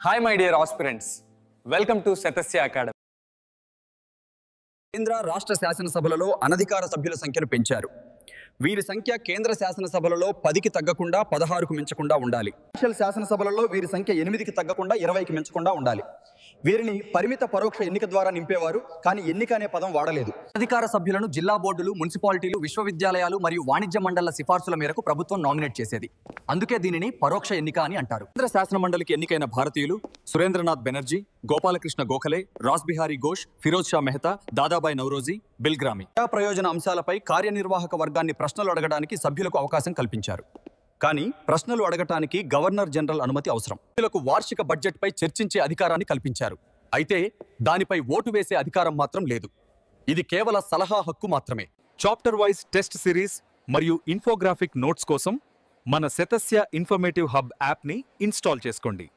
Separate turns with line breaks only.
Hi, my dear aspirants. Welcome to Satasya Academy.
కేంద్ర రాష్ట్ర శాసనసభలలో అనధికార సభ్యుల సంఖ్యను పెంచారు. వీరి సంఖ్య కేంద్ర శాసనసభలలో 10కి తగ్గకుండా 16కు మించకుండా ఉండాలి. రాష్ట్ర శాసనసభలలో వీరి సంఖ్య 8కి తగ్గకుండా 20కి మించకుండా ఉండాలి. వీరిని పరిమిత పరోక్ష ఎన్నిక ద్వారా నింపేవారు, కానీ ఎన్నిక అనే పదం వాడలేదు. అధికార సభ్యులను జిల్లా బోర్డులు, మున్సిపాలిటీలు, విశ్వవిద్యాలయాలు మరియు వాణిజ్య మండళ్ల సిఫార్సుల మేరకు ప్రభుత్వం నామినేట్ చేసేది. అందుకే దీనిని పరోక్ష ఎన్నిక అని అంటారు. కేంద్ర శాసన మండలికి ఎన్నికైన భారతీయులు సురేంద్రనాథ్ బెనర్జీ, గోపాలకృష్ణ గోఖలే, రాస్ బిహారీ ఘోష్, ఫిరోజ్ షా మెహతా, దాదాబాయి నౌరోజీ, బిల్గ్రామి. ప్రజా ప్రయోజన అంశాలపై కార్యనిర్వాహక వర్గాన్ని ప్రశ్నలు అడగడానికి సభ్యులకు అవకాశం కల్పించారు. కానీ ప్రశ్నలు అడగటానికి గవర్నర్ జనరల్ అనుమతి అవసరం. సభ్యులకు వార్షిక బడ్జెట్పై చర్చించే అధికారాన్ని కల్పించారు. అయితే దానిపై ఓటు వేసే అధికారం మాత్రం లేదు. ఇది కేవల సలహా హక్కు మాత్రమే.
చాప్టర్ వైజ్ టెస్ట్ సిరీస్ మరియు ఇన్ఫోగ్రాఫిక్ నోట్స్ కోసం మన శతస్య ఇన్ఫర్మేటివ్ హబ్ యాప్ని ఇన్స్టాల్ చేసుకోండి.